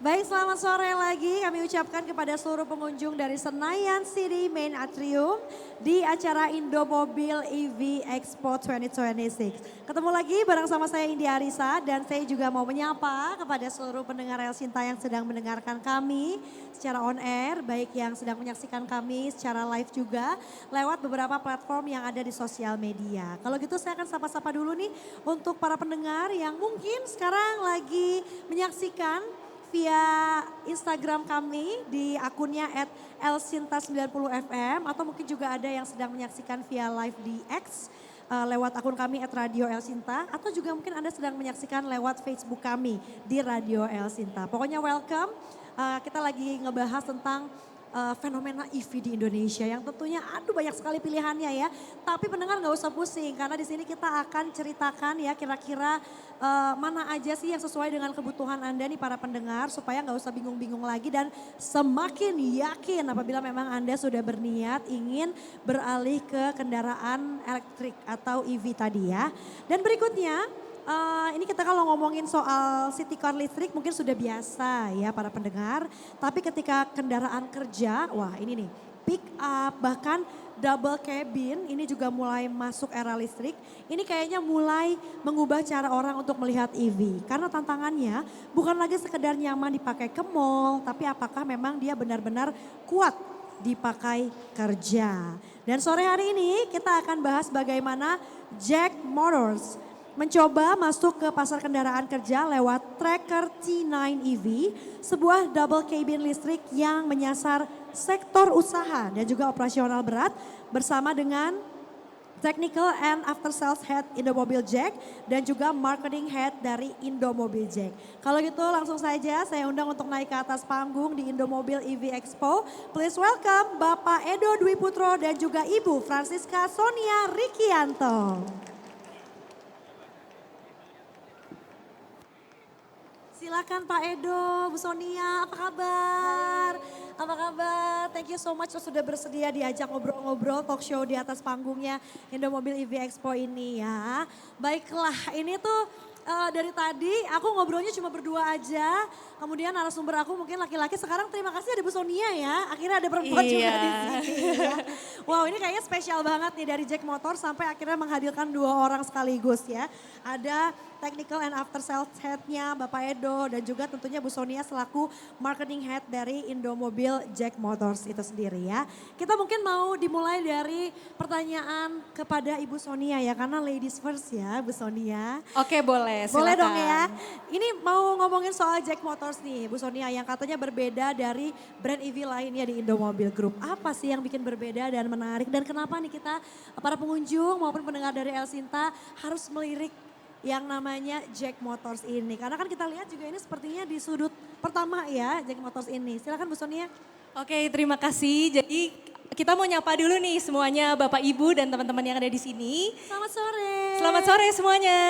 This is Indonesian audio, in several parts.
Baik, selamat sore lagi kami ucapkan kepada seluruh pengunjung dari Senayan City Main Atrium di acara Indomobil EV Expo 2026. Ketemu lagi bareng sama saya India Arisa dan saya juga mau menyapa kepada seluruh pendengar El Sinta yang sedang mendengarkan kami secara on air, baik yang sedang menyaksikan kami secara live juga lewat beberapa platform yang ada di sosial media. Kalau gitu saya akan sapa-sapa dulu nih untuk para pendengar yang mungkin sekarang lagi menyaksikan via Instagram kami di akunnya @elsinta90fm atau mungkin juga ada yang sedang menyaksikan via live di X lewat akun kami @radio Elsinta atau juga mungkin Anda sedang menyaksikan lewat Facebook kami di Radio Elsinta. Pokoknya welcome. Kita lagi ngebahas tentang fenomena EV di Indonesia yang tentunya aduh banyak sekali pilihannya ya. Tapi pendengar nggak usah pusing karena di sini kita akan ceritakan ya kira-kira mana aja sih yang sesuai dengan kebutuhan Anda nih para pendengar supaya nggak usah bingung-bingung lagi dan semakin yakin apabila memang Anda sudah berniat ingin beralih ke kendaraan elektrik atau EV tadi ya. Dan berikutnya ini kita kalau ngomongin soal city car listrik mungkin sudah biasa ya para pendengar. Tapi ketika kendaraan kerja, wah ini nih pick up bahkan double cabin ini juga mulai masuk era listrik. Ini kayaknya mulai mengubah cara orang untuk melihat EV. Karena tantangannya bukan lagi sekedar nyaman dipakai ke mall, tapi apakah memang dia benar-benar kuat dipakai kerja. Dan sore hari ini kita akan bahas bagaimana Jack Motors mencoba masuk ke pasar kendaraan kerja lewat Tracker T9 EV, sebuah double cabin listrik yang menyasar sektor usaha dan juga operasional berat bersama dengan Technical and After Sales Head Indomobil Jack dan juga Marketing Head dari Indomobil Jack. Kalau gitu langsung saja saya undang untuk naik ke atas panggung di Indomobil EV Expo. Please welcome Bapak Edo Dwi Putro dan juga Ibu Francisca Sonia Rikianto. Silakan Pak Edo, Bu Sonia, apa kabar? Apa kabar? Thank you so much sudah bersedia diajak ngobrol-ngobrol talk show di atas panggungnya Indomobil EV Expo ini ya. Baiklah, ini tuh dari tadi aku ngobrolnya cuma berdua aja. Kemudian narasumber aku mungkin laki-laki. Sekarang terima kasih ada Bu Sonia ya. Akhirnya ada perempuan juga di sini ya. Wow, ini kayaknya spesial banget nih dari Jack Motor sampai akhirnya menghadirkan dua orang sekaligus ya. Ada Technical and After Sales Head-nya Bapak Edo dan juga tentunya Bu Sonia selaku Marketing Head dari Indomobil Jack Motors itu sendiri ya. Kita mungkin mau dimulai dari pertanyaan kepada Ibu Sonia ya karena ladies first ya Bu Sonia. Oke boleh, silakan. Boleh dong ya. Ini mau ngomongin soal Jack Motors nih Bu Sonia yang katanya berbeda dari brand EV lainnya di Indomobil Group. Apa sih yang bikin berbeda dan menarik dan kenapa nih kita para pengunjung maupun pendengar dari El Sinta harus melirik yang namanya Jack Motors ini. Karena kan kita lihat juga ini sepertinya di sudut pertama ya Jack Motors ini. Silakan Bu Sonia. Oke terima kasih. Jadi kita mau nyapa dulu nih semuanya Bapak Ibu dan teman-teman yang ada di sini. Selamat sore. Selamat sore semuanya.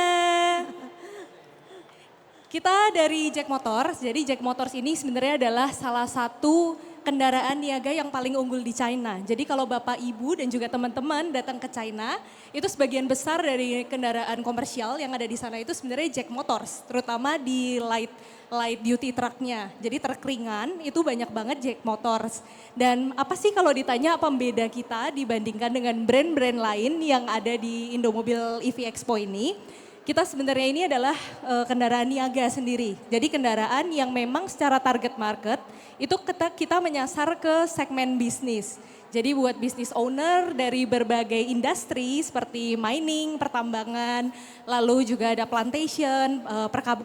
Kita dari Jack Motors, jadi Jack Motors ini sebenarnya adalah salah satu kendaraan niaga yang paling unggul di China. Jadi kalau Bapak Ibu dan juga teman-teman datang ke China, itu sebagian besar dari kendaraan komersial yang ada di sana itu sebenarnya Jack Motors, terutama di light duty trucknya. Jadi truk ringan itu banyak banget Jack Motors. Dan apa sih kalau ditanya apa pembeda kita dibandingkan dengan brand-brand lain yang ada di Indomobil EV Expo ini? Kita sebenarnya ini adalah kendaraan niaga sendiri. Jadi kendaraan yang memang secara target market itu kita menyasar ke segmen bisnis. Jadi buat business owner dari berbagai industri seperti mining, pertambangan, lalu juga ada plantation,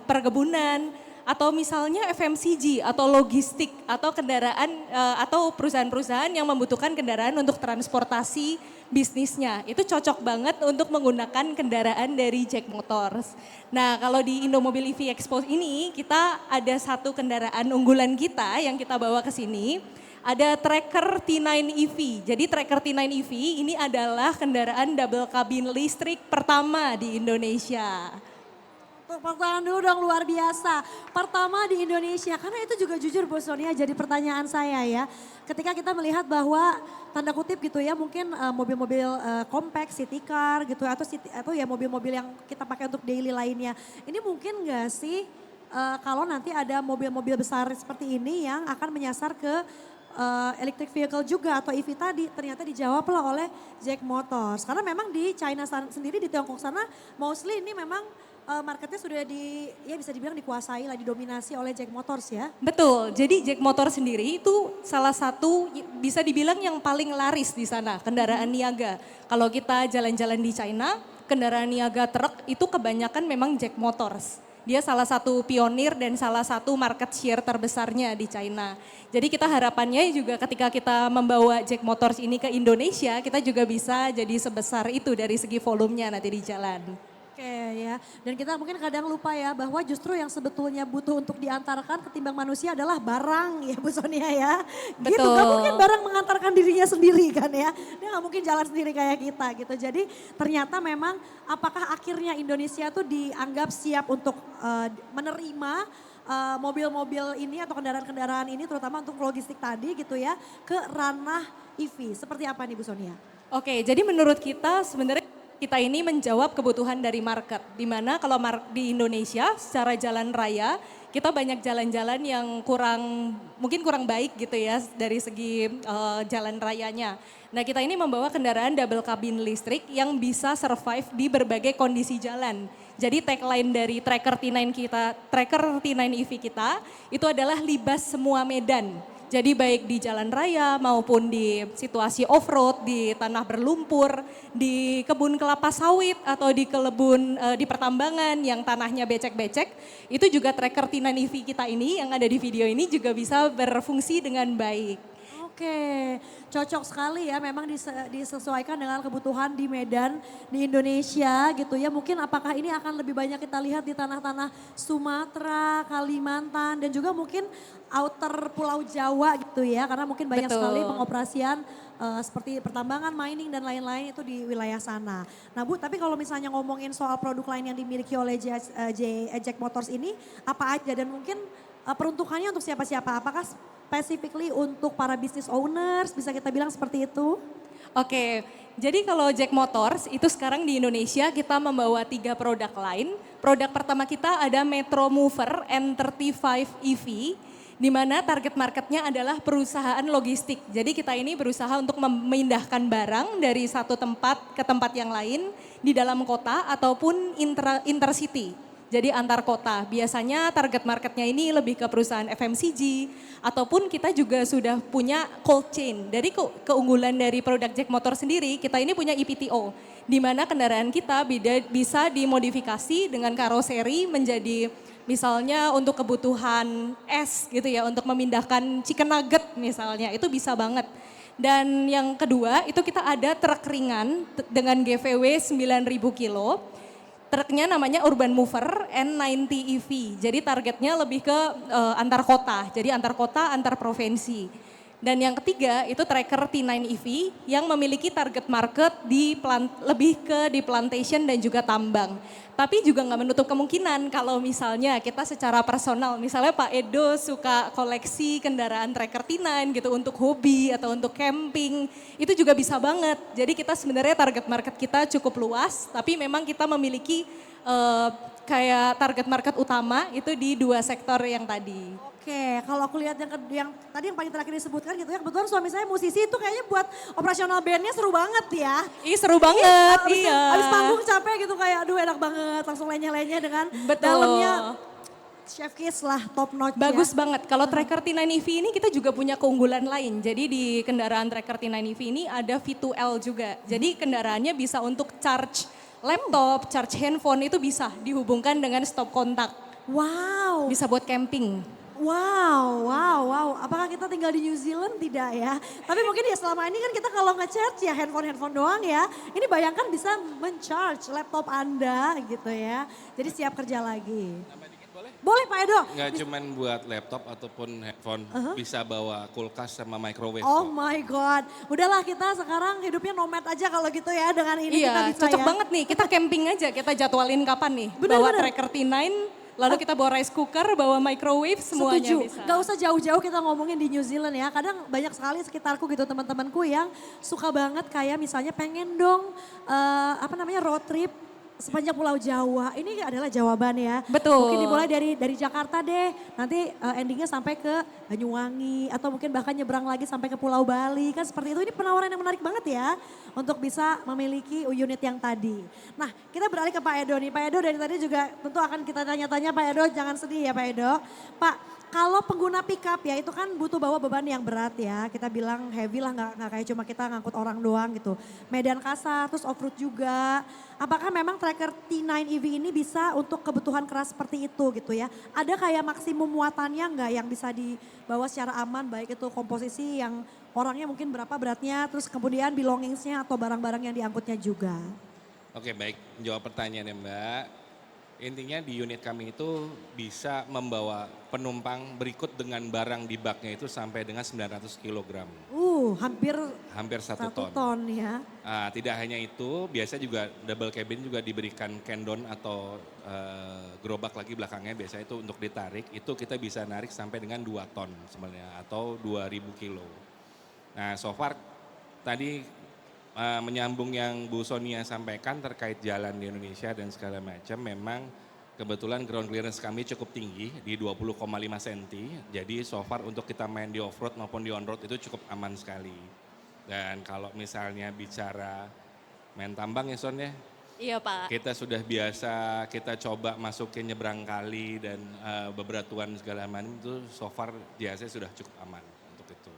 perkebunan, atau misalnya FMCG atau logistik atau kendaraan atau perusahaan-perusahaan yang membutuhkan kendaraan untuk transportasi bisnisnya. Itu cocok banget untuk menggunakan kendaraan dari Jack Motors. Nah kalau di Indomobil EV Expo ini kita ada satu kendaraan unggulan kita yang kita bawa ke sini. Ada Tracker T9 EV. Jadi Tracker T9 EV ini adalah kendaraan double cabin listrik pertama di Indonesia. Tepuk tangan dulu dong luar biasa. Pertama di Indonesia karena itu juga jujur Bu Sonia jadi pertanyaan saya ya. Ketika kita melihat bahwa tanda kutip gitu ya mungkin mobil-mobil compact, city car gitu atau ya mobil-mobil yang kita pakai untuk daily lainnya. Ini mungkin gak sih kalau nanti ada mobil-mobil besar seperti ini yang akan menyasar ke electric vehicle juga atau EV tadi, ternyata dijawablah oleh Jack Motors. Karena memang di China sendiri, di Tiongkok sana mostly ini memang marketnya sudah ya bisa dibilang dikuasai lah, didominasi oleh Jack Motors ya. Betul, jadi Jack Motors sendiri itu salah satu bisa dibilang yang paling laris di sana, kendaraan niaga. Kalau kita jalan-jalan di China, kendaraan niaga truk itu kebanyakan memang Jack Motors. Dia salah satu pionir dan salah satu market share terbesarnya di China. Jadi kita harapannya juga ketika kita membawa Jack Motors ini ke Indonesia, kita juga bisa jadi sebesar itu dari segi volumenya nanti di jalan. Oke ya, dan kita mungkin kadang lupa ya bahwa justru yang sebetulnya butuh untuk diantarkan ketimbang manusia adalah barang ya Bu Sonia ya. Gitu, Betul. gak mungkin barang mengantarkan dirinya sendiri kan ya. Dia gak mungkin jalan sendiri kayak kita gitu. Jadi ternyata memang apakah akhirnya Indonesia tuh dianggap siap untuk menerima mobil-mobil ini atau kendaraan-kendaraan ini terutama untuk logistik tadi gitu ya ke ranah EV. Seperti apa nih Bu Sonia? Oke, jadi menurut kita sebenarnya kita ini menjawab kebutuhan dari market. Dimana kalau di Indonesia secara jalan raya kita banyak jalan-jalan yang mungkin kurang baik gitu ya dari segi jalan rayanya. Nah kita ini membawa kendaraan double cabin listrik yang bisa survive di berbagai kondisi jalan. Jadi tagline dari Tracker T9 EV kita itu adalah libas semua medan. Jadi baik di jalan raya maupun di situasi off-road, di tanah berlumpur, di kebun kelapa sawit atau di di pertambangan yang tanahnya becek-becek, itu juga tracker T9 EV kita ini yang ada di video ini juga bisa berfungsi dengan baik. Oke, cocok sekali ya memang disesuaikan dengan kebutuhan di Medan, di Indonesia gitu ya. Mungkin apakah ini akan lebih banyak kita lihat di tanah-tanah Sumatera, Kalimantan dan juga mungkin outer Pulau Jawa gitu ya. Karena mungkin banyak sekali pengoperasian seperti pertambangan, mining dan lain-lain itu di wilayah sana. Nah Bu, tapi kalau misalnya ngomongin soal produk lain yang dimiliki oleh Jack Motors ini apa aja dan mungkin peruntukannya untuk siapa-siapa? Apakah specifically untuk para business owners, bisa kita bilang seperti itu? Oke, jadi kalau Jack Motors itu sekarang di Indonesia kita membawa 3 produk lain. Produk pertama kita ada Metro Mover N35 EV, di mana target marketnya adalah perusahaan logistik. Jadi kita ini berusaha untuk memindahkan barang dari satu tempat ke tempat yang lain di dalam kota ataupun intercity. Jadi antar kota, biasanya target marketnya ini lebih ke perusahaan FMCG ataupun kita juga sudah punya cold chain. Dari keunggulan dari produk Jack Motor sendiri, kita ini punya EPTO. Di mana kendaraan kita bisa dimodifikasi dengan karoseri menjadi misalnya untuk kebutuhan es gitu ya, untuk memindahkan chicken nugget misalnya, itu bisa banget. Dan yang kedua itu kita ada truk ringan dengan GVW 9.000 kilo. Truknya namanya Urban Mover N90 EV, jadi targetnya lebih ke antar kota, jadi antar kota, antar provinsi. Dan yang ketiga itu Tracker T9 EV yang memiliki target market lebih ke di plantation dan juga tambang. Tapi juga nggak menutup kemungkinan kalau misalnya kita secara personal, misalnya Pak Edo suka koleksi kendaraan Tracker T9 gitu untuk hobi atau untuk camping, itu juga bisa banget. Jadi kita sebenarnya target market kita cukup luas, tapi memang kita memiliki kayak target market utama itu di 2 sektor yang tadi. Oke, kalau aku lihat yang tadi yang paling terakhir disebutkan gitu ya, kebetulan suami saya musisi itu kayaknya buat operasional bandnya seru banget ya. Ih seru banget, iya. Abis panggung capek gitu kayak aduh enak banget, langsung lenye-lenye dengan Betul. dalamnya chef kiss lah, top notch Bagus ya. banget, kalau Tracker T9 EV ini kita juga punya keunggulan lain. Jadi di kendaraan Tracker T9 EV ini ada V2L juga. Jadi kendaraannya bisa untuk charge laptop, charge handphone itu bisa dihubungkan dengan stop kontak. Wow. Bisa buat camping. Wow. Apakah kita tinggal di New Zealand? Tidak ya. Tapi mungkin ya selama ini kan kita kalau nge-charge ya handphone doang ya. Ini bayangkan bisa men-charge laptop Anda gitu ya. Jadi siap kerja lagi. Boleh Pak Edo. Nggak cuman buat laptop ataupun handphone, bisa bawa kulkas sama microwave. Oh kok. my God. Udahlah kita sekarang hidupnya nomad aja kalau gitu ya. Dengan ini kita Iya, bisa cocok ya. banget nih. Kita camping aja, kita jadwalin kapan nih. Bawa Tracker T9, lalu kita bawa rice cooker, bawa microwave, semuanya Setuju. bisa. Gak usah jauh-jauh kita ngomongin di New Zealand ya. Kadang banyak sekali sekitarku gitu teman-temanku yang suka banget kayak misalnya pengen dong road trip Sepanjang Pulau Jawa, ini adalah jawaban ya. Betul. Mungkin dimulai dari Jakarta deh, nanti endingnya sampai ke Banyuwangi atau mungkin bahkan nyebrang lagi sampai ke Pulau Bali, kan seperti itu. Ini penawaran yang menarik banget ya untuk bisa memiliki unit yang tadi. Nah, kita beralih ke Pak Edo nih. Pak Edo dari tadi juga tentu akan kita tanya-tanya, Pak Edo jangan sedih ya Pak Edo. Pak, kalau pengguna pickup ya itu kan butuh bawa beban yang berat ya. Kita bilang heavy lah, nggak kayak cuma kita ngangkut orang doang gitu. Medan kasar, terus off-road juga. Apakah memang tracker T9 EV ini bisa untuk kebutuhan keras seperti itu gitu ya? Ada kayak maksimum muatannya nggak yang bisa dibawa secara aman, baik itu komposisi yang orangnya mungkin berapa beratnya, terus kemudian belongingsnya atau barang-barang yang diangkutnya juga. Oke baik, jawab pertanyaannya Mbak. Intinya di unit kami itu bisa membawa penumpang berikut dengan barang di baknya itu sampai dengan 900 kilogram. Hampir Hampir 1 1 ton. ton ya. Tidak hanya itu, biasa juga double cabin juga diberikan kendon atau gerobak lagi belakangnya, biasanya itu untuk ditarik, itu kita bisa narik sampai dengan 2 ton sebenarnya atau 2000 kilo. Nah so far tadi menyambung yang Bu Sonia sampaikan terkait jalan di Indonesia dan segala macam, memang kebetulan ground clearance kami cukup tinggi di 20,5 cm. Jadi so far untuk kita main di off-road maupun di on-road itu cukup aman sekali. Dan kalau misalnya bicara main tambang ya Son ya, Iya Pak. kita sudah biasa, kita coba masukin nyebrang kali dan beberatuan segala macam itu so far biasanya sudah cukup aman untuk itu.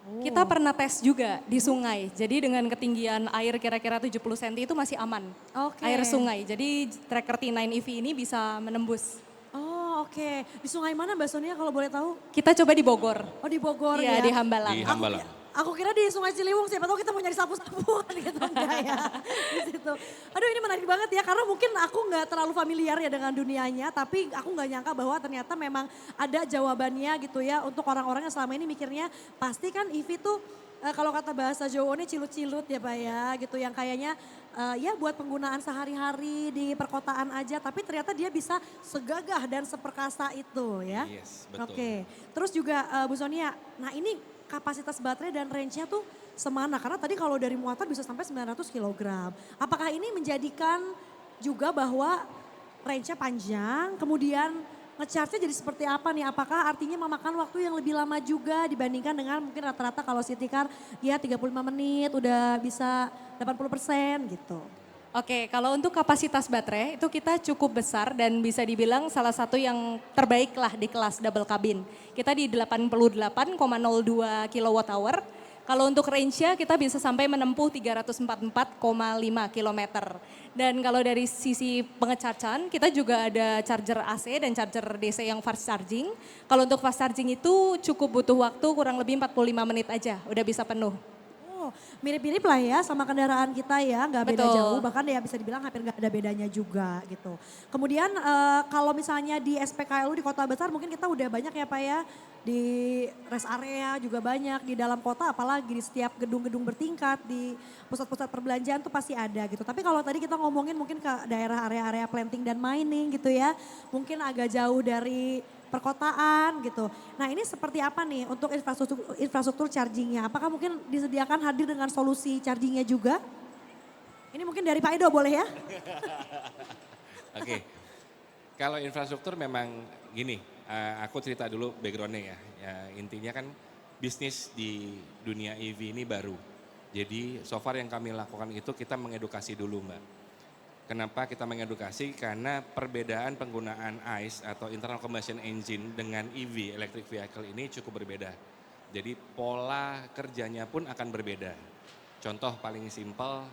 Kita pernah tes juga di sungai. Jadi dengan ketinggian air kira-kira 70 cm itu masih aman. Oke. Air sungai. Jadi tracker T9 EV ini bisa menembus. Oh oke, di sungai mana Mbak Sonia kalau boleh tahu? Kita coba di Bogor. Oh di Bogor Iya, ya. di Hambalang. Di Hambalang. Aku kira di Sungai Ciliwung, siapa tahu kita mau nyari sapu-sapu kan gitu enggak ya. Di situ. Aduh ini menarik banget ya karena mungkin aku nggak terlalu familiar ya dengan dunianya, tapi aku nggak nyangka bahwa ternyata memang ada jawabannya gitu ya untuk orang-orang yang selama ini mikirnya pasti kan EV tuh kalau kata bahasa Jawa ini cilut-cilut ya Pak ya gitu yang kayaknya ya buat penggunaan sehari-hari di perkotaan aja tapi ternyata dia bisa segagah dan seperkasa itu ya. Yes, betul. Oke, terus juga Bu Sonia, nah ini kapasitas baterai dan range-nya tuh semana? Karena tadi kalau dari muatan bisa sampai 900 kilogram. Apakah ini menjadikan juga bahwa range-nya panjang, kemudian nge-charge-nya jadi seperti apa nih? Apakah artinya memakan waktu yang lebih lama juga dibandingkan dengan mungkin rata-rata kalau city car ya 35 menit udah bisa 80% gitu. Oke, kalau untuk kapasitas baterai itu kita cukup besar dan bisa dibilang salah satu yang terbaik lah di kelas double cabin. Kita di 88,02 kWh. Kalau untuk range-nya kita bisa sampai menempuh 344,5 km. Dan kalau dari sisi pengecacan kita juga ada charger AC dan charger DC yang fast charging. Kalau untuk fast charging itu cukup butuh waktu kurang lebih 45 menit aja udah bisa penuh. Mirip-mirip lah ya sama kendaraan kita ya, nggak beda Betul. jauh, bahkan ya bisa dibilang hampir nggak ada bedanya juga gitu. Kemudian kalau misalnya di SPKLU di kota besar mungkin kita udah banyak ya Pak ya, di rest area juga banyak, di dalam kota apalagi di setiap gedung-gedung bertingkat, di pusat-pusat perbelanjaan tuh pasti ada gitu. Tapi kalau tadi kita ngomongin mungkin ke daerah area-area planting dan mining gitu ya, mungkin agak jauh dari perkotaan gitu. Nah ini seperti apa nih untuk infrastruktur chargingnya? Apakah mungkin disediakan hadir dengan solusi chargingnya juga? Ini mungkin dari Pak Edo boleh ya? Oke, kalau infrastruktur memang gini, aku cerita dulu backgroundnya ya. Ya. Intinya kan bisnis di dunia EV ini baru. Jadi so far yang kami lakukan itu kita mengedukasi dulu Mbak. Kenapa kita mengedukasi? Karena perbedaan penggunaan ICE atau internal combustion engine dengan EV, electric vehicle ini cukup berbeda. Jadi pola kerjanya pun akan berbeda. Contoh paling simpel,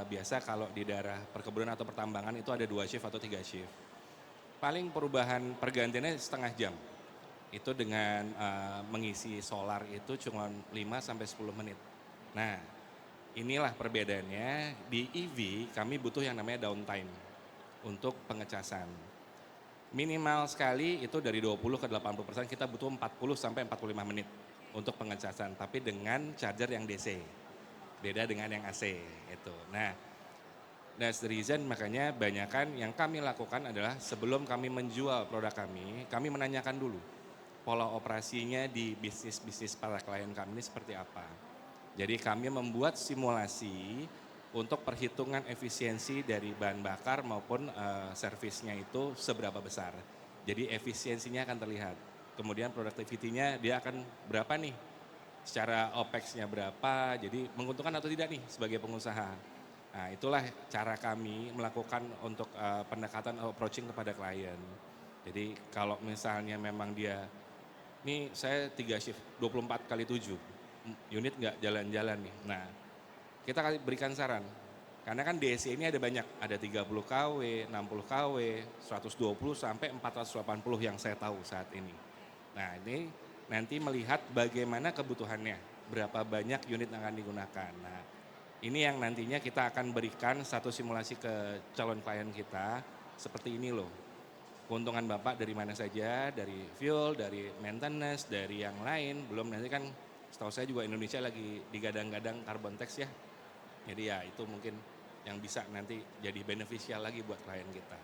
biasa kalau di daerah perkebunan atau pertambangan itu ada 2 shift atau 3 shift. Paling perubahan pergantiannya setengah jam. Itu dengan mengisi solar itu cuma 5-10 menit. Nah, inilah perbedaannya, di EV kami butuh yang namanya downtime untuk pengecasan. Minimal sekali itu dari 20 ke 80% kita butuh 40 sampai 45 menit untuk pengecasan. Tapi dengan charger yang DC, beda dengan yang AC itu. Nah, that's the reason makanya banyakan yang kami lakukan adalah sebelum kami menjual produk kami menanyakan dulu pola operasinya di bisnis-bisnis para klien kami ini seperti apa. Jadi kami membuat simulasi untuk perhitungan efisiensi dari bahan bakar maupun servisnya itu seberapa besar. Jadi efisiensinya akan terlihat. Kemudian productivity-nya dia akan berapa nih, secara OPEX-nya berapa, jadi menguntungkan atau tidak nih sebagai pengusaha. Nah itulah cara kami melakukan untuk pendekatan approaching kepada klien. Jadi kalau misalnya memang dia, nih saya 3 shift, 24 kali 7, unit nggak jalan-jalan nih. Nah kita berikan saran, karena kan DSC ini ada banyak, ada 30 kW, 60 kW, 120 sampai 480 yang saya tahu saat ini. Nah ini nanti melihat bagaimana kebutuhannya, berapa banyak unit yang akan digunakan. Nah ini yang nantinya kita akan berikan satu simulasi ke calon klien kita, seperti ini loh. Keuntungan Bapak dari mana saja, dari fuel, dari maintenance, dari yang lain, belum nanti kan setahu saya juga Indonesia lagi digadang-gadang carbon tax ya. Jadi ya itu mungkin yang bisa nanti jadi beneficial lagi buat klien kita.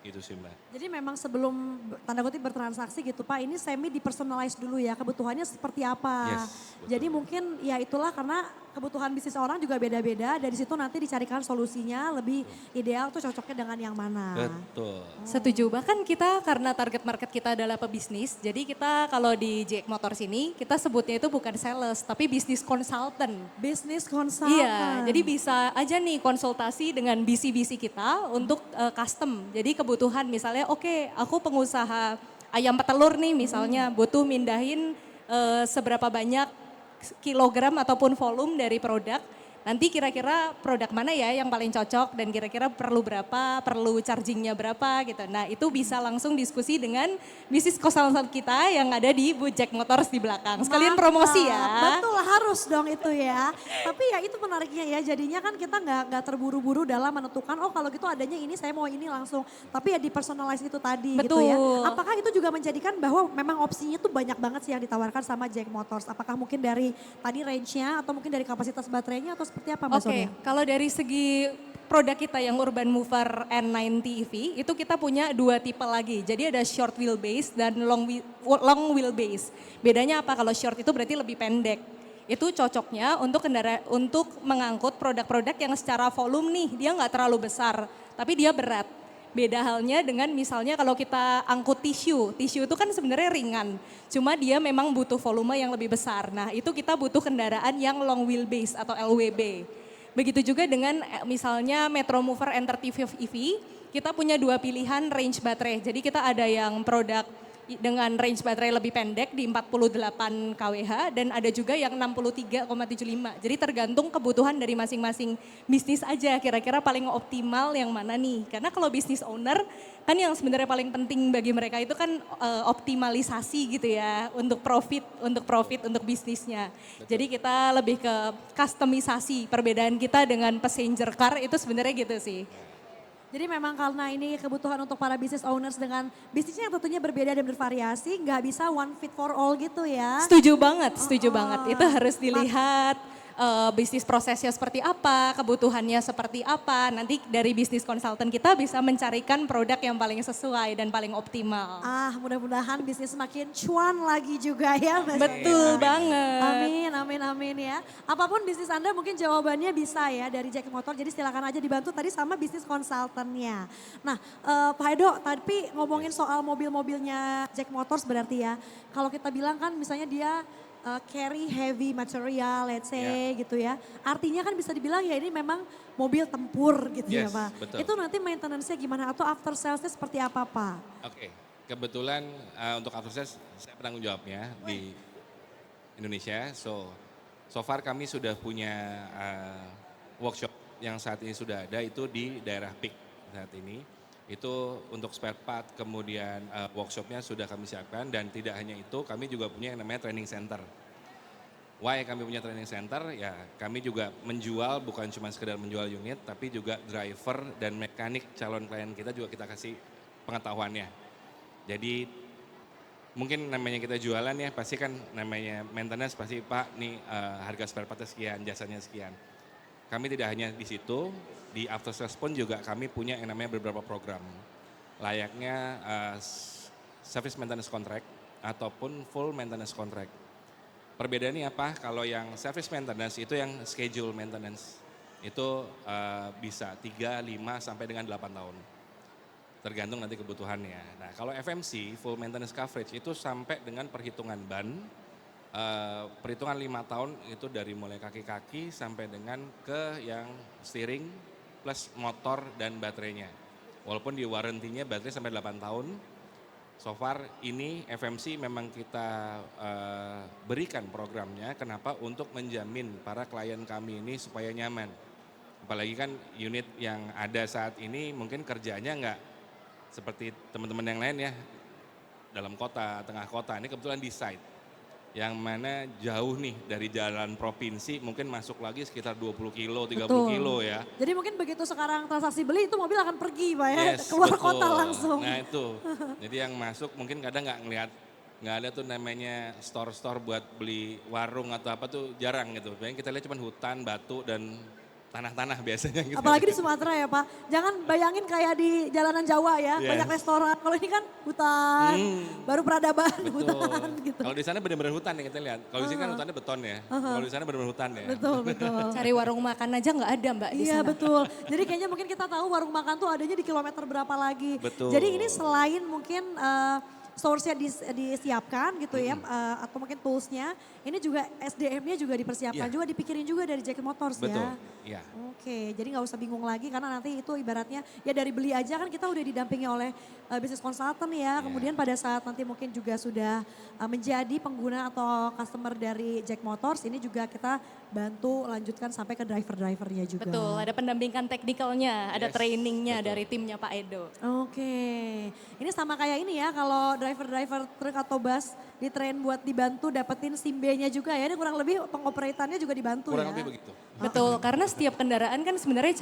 Itu sih Mbak. Jadi memang sebelum tanda kutip bertransaksi gitu Pak, ini semi dipersonalize dulu ya, kebutuhannya seperti apa. Yes, betul. Jadi mungkin ya itulah karena kebutuhan bisnis orang juga beda-beda, dari situ nanti dicarikan solusinya lebih ideal tuh cocoknya dengan yang mana. Betul. Setuju, bahkan kita karena target market kita adalah pebisnis, jadi kita kalau di Jack Motors ini kita sebutnya itu bukan sales tapi bisnis consultant. Bisnis konsultan. Iya, jadi bisa aja nih konsultasi dengan BC-BC kita untuk custom. Jadi kebutuhan misalnya oke, aku pengusaha ayam petelur nih misalnya butuh mindahin seberapa banyak kilogram ataupun volume dari produk. Nanti kira-kira produk mana ya yang paling cocok dan kira-kira perlu berapa, perlu chargingnya berapa gitu. Nah itu bisa langsung diskusi dengan bisnis konsultan kita yang ada di booth Jack Motors di belakang. Sekalian promosi ya. Betul harus dong itu ya. Tapi ya itu menariknya ya jadinya kan kita nggak terburu-buru dalam menentukan oh kalau gitu adanya ini saya mau ini langsung. Tapi ya di personalize itu tadi gitu ya. Betul. Apakah itu juga menjadikan bahwa memang opsinya tuh banyak banget sih yang ditawarkan sama Jack Motors. Apakah mungkin dari tadi range-nya atau mungkin dari kapasitas baterainya atau seperti apa Mbak Oke, Sonia? kalau dari segi produk kita yang Urban Mover N90 EV itu kita punya dua tipe lagi. Jadi ada short wheelbase dan long wheelbase. Bedanya apa? Kalau short itu berarti lebih pendek. Itu cocoknya untuk mengangkut produk-produk yang secara volume nih dia nggak terlalu besar, tapi dia berat. Beda halnya dengan misalnya kalau kita angkut tisu itu kan sebenarnya ringan, cuma dia memang butuh volume yang lebih besar. Nah itu kita butuh kendaraan yang long wheelbase atau LWB. Begitu juga dengan misalnya Metro Mover N35 EV, kita punya dua pilihan range baterai. Jadi kita ada yang produk dengan range baterai lebih pendek di 48 kWh dan ada juga yang 63,75. Jadi tergantung kebutuhan dari masing-masing bisnis aja kira-kira paling optimal yang mana nih. Karena kalau bisnis owner kan yang sebenarnya paling penting bagi mereka itu kan optimalisasi gitu ya untuk profit untuk bisnisnya. Jadi kita lebih ke customisasi perbedaan kita dengan passenger car itu sebenarnya gitu sih. Jadi memang karena ini kebutuhan untuk para business owners dengan bisnisnya yang tentunya berbeda dan bervariasi, nggak bisa one fit for all gitu ya. Setuju banget. Itu harus dilihat bisnis prosesnya seperti apa, kebutuhannya seperti apa. Nanti dari bisnis konsultan kita bisa mencarikan produk yang paling sesuai dan paling optimal. Mudah-mudahan bisnis semakin cuan lagi juga ya Mas. Betul banget. Amin ya. Apapun bisnis Anda mungkin jawabannya bisa ya dari Jack Motor. Jadi silakan aja dibantu tadi sama bisnis konsultannya. Nah Pak Edo, tapi ngomongin soal mobil-mobilnya Jack Motors berarti ya. Kalau kita bilang kan misalnya dia carry heavy material, let's say gitu ya. Artinya kan bisa dibilang ya ini memang mobil tempur gitu ya Pak. Betul. Itu nanti maintenance-nya gimana atau after sales-nya seperti apa Pak? Oke, kebetulan untuk after sales saya penanggung jawabnya di Indonesia. So far kami sudah punya workshop yang saat ini sudah ada itu di daerah Peak saat ini. Itu untuk spare part, kemudian workshopnya sudah kami siapkan dan tidak hanya itu kami juga punya yang namanya training center. Why kami punya training center? Ya kami juga menjual bukan cuma sekedar menjual unit tapi juga driver dan mekanik calon klien kita juga kita kasih pengetahuannya. Jadi mungkin namanya kita jualan ya pasti kan namanya maintenance pasti Pak nih harga spare partnya sekian, jasanya sekian. Kami tidak hanya di situ, di after sales pun juga kami punya yang namanya beberapa program. Layaknya service maintenance contract ataupun full maintenance contract. Perbedaannya apa? Kalau yang service maintenance itu yang schedule maintenance. itu bisa 3, 5 sampai dengan 8 tahun. Tergantung nanti kebutuhannya. Nah kalau FMC, full maintenance coverage itu sampai dengan perhitungan ban, perhitungan 5 tahun itu dari mulai kaki-kaki sampai dengan ke yang steering plus motor dan baterainya. Walaupun di warranty-nya baterai sampai 8 tahun, so far ini FMC memang kita berikan programnya, kenapa? Untuk menjamin para klien kami ini supaya nyaman. Apalagi kan unit yang ada saat ini mungkin kerjanya nggak seperti teman-teman yang lain ya, dalam kota, tengah kota, ini kebetulan di site. Yang mana jauh nih dari jalan provinsi, mungkin masuk lagi sekitar 20 kilo, 30 kilo ya. Jadi mungkin begitu sekarang transaksi beli itu mobil akan pergi Pak ya, Yes, keluar betul. kota langsung. Nah itu, jadi yang masuk mungkin kadang nggak ngelihat, nggak ada tuh namanya store-store buat beli warung atau apa tuh jarang gitu. Banyak kita lihat cuma hutan, batu, dan tanah-tanah biasanya gitu. Apalagi di Sumatera ya Pak, jangan bayangin kayak di jalanan Jawa ya, Yes. banyak restoran. Kalau ini kan hutan, baru peradaban hutan gitu. Kalau di sana benar-benar hutan yang kita lihat. Kalau di sini kan hutannya beton ya. Kalau di sana benar-benar hutan ya. Betul, betul. Cari warung makan aja nggak ada Mbak di Iya sana. betul. Jadi kayaknya mungkin kita tahu warung makan tuh adanya di kilometer berapa lagi. Betul. Jadi ini selain mungkin source-nya disiapkan gitu ya, atau mungkin tools-nya, ini juga SDM-nya juga dipersiapkan Iya. juga, dipikirin juga dari Jack Motors Betul, ya. iya. Oke, jadi nggak usah bingung lagi karena nanti itu ibaratnya ya dari beli aja kan kita udah didampingi oleh business consultant ya. Kemudian pada saat nanti mungkin juga sudah menjadi pengguna atau customer dari Jack Motors, ini juga kita bantu lanjutkan sampai ke driver-drivernya juga. Betul, ada pendampingan teknikalnya, ada Yes, trainingnya betul. dari timnya Pak Edo. Oke, ini sama kayak ini ya kalau driver-driver truk atau bus di-train buat dibantu dapetin SIM B-nya juga ya. Ini kurang lebih pengoperatannya juga dibantu Kurang ya. lebih begitu. Betul, karena setiap kendaraan kan sebenarnya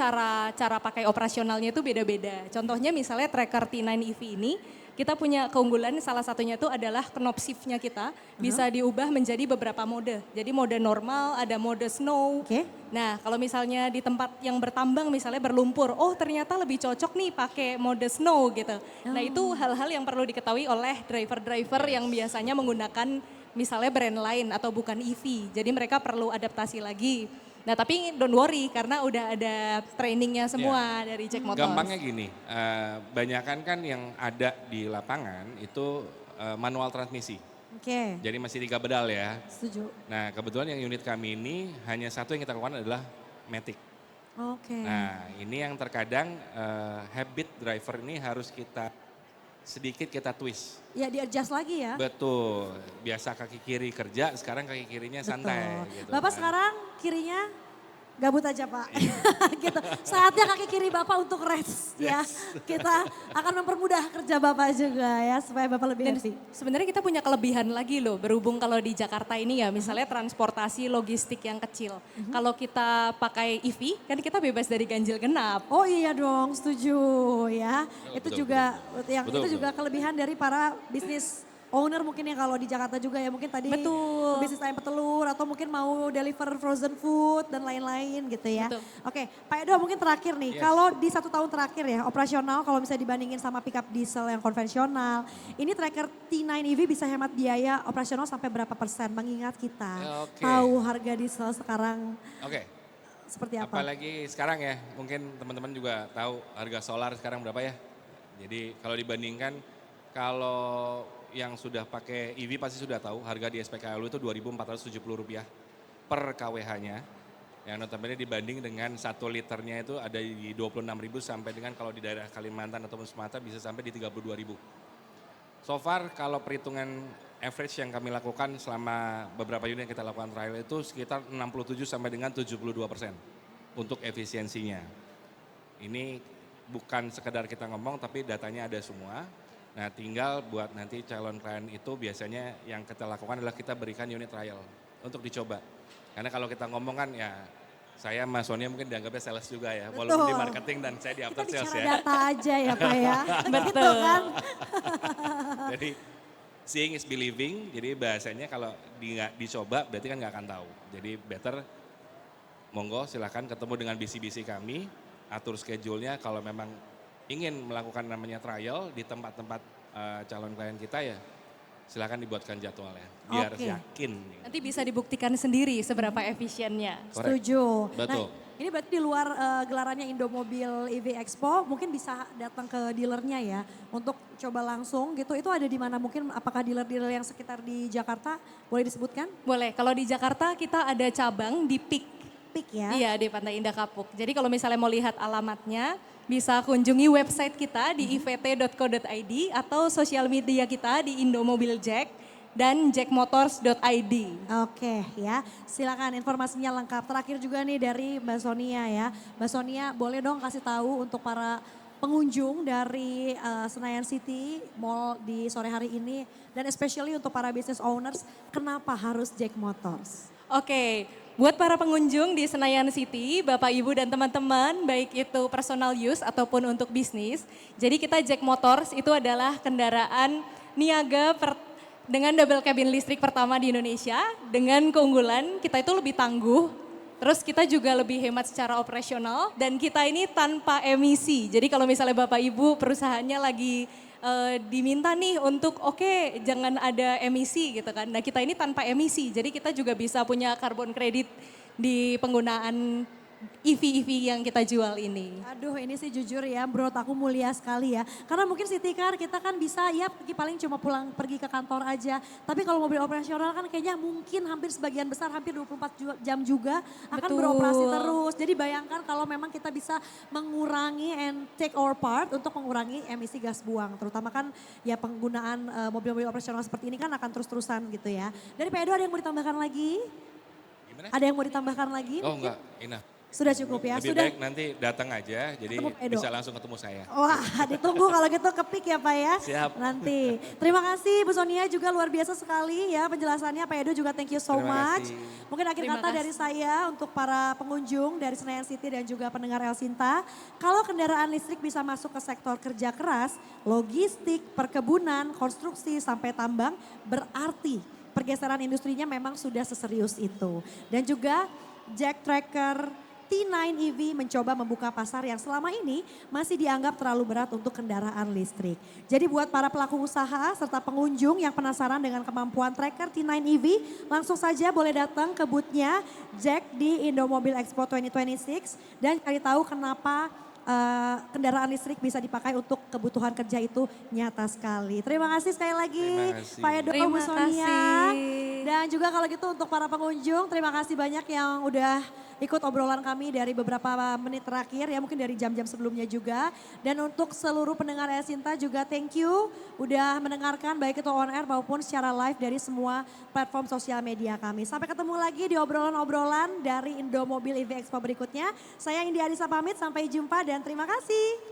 cara pakai operasionalnya itu beda-beda. Contohnya misalnya tracker T9 EV ini, kita punya keunggulan salah satunya itu adalah knob shift-nya kita bisa diubah menjadi beberapa mode. Jadi mode normal, ada mode snow. Oke. Nah kalau misalnya di tempat yang bertambang misalnya berlumpur, oh ternyata lebih cocok nih pakai mode snow gitu. Nah itu hal-hal yang perlu diketahui oleh driver-driver yang biasanya menggunakan misalnya brand lain atau bukan EV. Jadi mereka perlu adaptasi lagi. Nah tapi don't worry karena udah ada trainingnya semua dari Jack Motors. Gampangnya gini, banyakan kan yang ada di lapangan itu manual transmisi. Oke, Jadi masih 3 pedal ya. setuju. Nah kebetulan yang unit kami ini hanya satu yang kita lakukan adalah Matic. Oke. Nah ini yang terkadang habit driver ini harus sedikit kita twist. Ya di-adjust lagi ya. Betul, biasa kaki kiri kerja, sekarang kaki kirinya santai. Betul. Gitu Bapak kan. sekarang kirinya gabut aja Pak. gitu. Saatnya kaki kiri Bapak untuk rest ya. Kita akan mempermudah kerja Bapak juga ya supaya Bapak lebih Dan happy. sebenarnya kita punya kelebihan lagi loh, berhubung kalau di Jakarta ini ya misalnya transportasi logistik yang kecil. Kalau kita pakai EV kan kita bebas dari ganjil genap. Oh iya dong, setuju ya. Itu Betul, juga Betul, itu juga kelebihan dari para bisnis owner mungkin ya kalau di Jakarta juga ya mungkin tadi Betul. bisnis ayam petelur atau mungkin mau deliver frozen food dan lain-lain gitu ya. Betul. Oke, Pak Edo mungkin terakhir nih, Yes. kalau di 1 tahun terakhir ya operasional kalau misalnya dibandingin sama pickup diesel yang konvensional, ini tracker T9 EV bisa hemat biaya operasional sampai berapa persen? Mengingat kita Oke. tahu harga diesel sekarang Oke, seperti apa? apalagi sekarang ya, mungkin teman-teman juga tahu harga solar sekarang berapa ya. Jadi kalau dibandingkan, kalau yang sudah pakai EV pasti sudah tahu harga di SPKLU itu Rp2.470 per kWh-nya. Yang notabene dibanding dengan 1 liternya itu ada di 26.000 sampai dengan kalau di daerah Kalimantan ataupun Sumatera bisa sampai di 32.000. So far kalau perhitungan average yang kami lakukan selama beberapa unit yang kita lakukan trial itu sekitar 67 sampai dengan 72% untuk efisiensinya. Ini bukan sekedar kita ngomong tapi datanya ada semua. Nah tinggal buat nanti calon klien itu biasanya yang kita lakukan adalah kita berikan unit trial untuk dicoba. Karena kalau kita ngomong kan ya saya Mas Sonia mungkin dianggapnya sales juga ya. Walaupun di Betul. marketing dan saya di Kita after sales bicara ya. data aja ya Pak ya. Betul. Gitu kan. Jadi seeing is believing, jadi bahasanya kalau nggak dicoba berarti kan nggak akan tahu. Jadi better monggo silahkan ketemu dengan BC-BC kami, atur schedule-nya kalau memang ingin melakukan namanya trial di tempat-tempat calon klien kita ya silahkan dibuatkan jadwalnya biar Oke. yakin. Nanti bisa dibuktikan sendiri seberapa efisiennya. Correct. Setuju. Betul. Nah, Ini berarti di luar gelarannya Indomobil EV Expo, mungkin bisa datang ke dealernya ya untuk coba langsung gitu. Itu ada di mana? Mungkin apakah dealer-dealer yang sekitar di Jakarta boleh disebutkan? Boleh, kalau di Jakarta kita ada cabang di PIK. PIK ya? Iya, di Pantai Indah Kapuk. Jadi kalau misalnya mau lihat alamatnya, bisa kunjungi website kita di ivt.co.id atau sosial media kita di Indomobil Jack dan jackmotors.id. Oke ya, silakan informasinya lengkap. Terakhir juga nih dari Mbak Sonia ya. Mbak Sonia boleh dong kasih tahu untuk para pengunjung dari Senayan City Mall di sore hari ini. Dan especially untuk para business owners, kenapa harus Jack Motors? Oke, buat para pengunjung di Senayan City, Bapak Ibu dan teman-teman, baik itu personal use ataupun untuk bisnis. Jadi kita Jack Motors itu adalah kendaraan niaga dengan double cabin listrik pertama di Indonesia. Dengan keunggulan kita itu lebih tangguh, terus kita juga lebih hemat secara operasional dan kita ini tanpa emisi. Jadi kalau misalnya Bapak Ibu perusahaannya lagi diminta nih untuk oke, jangan ada emisi gitu kan. Nah kita ini tanpa emisi, jadi kita juga bisa punya karbon kredit di penggunaan EV-EV yang kita jual ini. Aduh ini sih jujur ya menurut aku mulia sekali ya. Karena mungkin City Car kita kan bisa ya pergi paling cuma pergi ke kantor aja. Tapi kalau mobil operasional kan kayaknya mungkin hampir sebagian besar hampir 24 jam juga akan Betul. beroperasi terus. Jadi bayangkan kalau memang kita bisa mengurangi and take our part untuk mengurangi emisi gas buang. Terutama kan ya penggunaan mobil-mobil operasional seperti ini kan akan terus-terusan gitu ya. Dari Pak Edo ada yang mau ditambahkan lagi? Gimana? Ada yang mau ditambahkan lagi? Oh enggak, enough. Sudah cukup ya? Lebih Sudah. baik nanti datang aja, jadi Ketemu Edo. bisa langsung ketemu saya. Wah ditunggu kalau gitu ke PIK ya Pak ya. Siap. Nanti. Terima kasih Bu Sonia juga luar biasa sekali ya penjelasannya. Pak Edo juga thank you so Terima much. kasih. Mungkin akhir Terima kata kasih. dari saya untuk para pengunjung dari Senayan City dan juga pendengar El Sinta. Kalau kendaraan listrik bisa masuk ke sektor kerja keras, logistik, perkebunan, konstruksi sampai tambang berarti pergeseran industrinya memang sudah seserius itu. Dan juga Jack Tracker T9 EV mencoba membuka pasar yang selama ini masih dianggap terlalu berat untuk kendaraan listrik. Jadi buat para pelaku usaha serta pengunjung yang penasaran dengan kemampuan tracker T9 EV, langsung saja boleh datang ke boothnya Jack di Indomobil Expo 2026 dan cari tahu kenapa kendaraan listrik bisa dipakai untuk kebutuhan kerja itu nyata sekali. Terima kasih sekali lagi Terima kasih. Pak Edo, Bu Terima Sonia. kasih. Dan juga kalau gitu untuk para pengunjung, terima kasih banyak yang udah ikut obrolan kami dari beberapa menit terakhir ya, mungkin dari jam-jam sebelumnya juga. Dan untuk seluruh pendengar El Sinta juga thank you udah mendengarkan baik itu on air maupun secara live dari semua platform sosial media kami. Sampai ketemu lagi di obrolan-obrolan dari Indomobil EV Expo berikutnya. Saya India Adisa pamit, sampai jumpa dan terima kasih.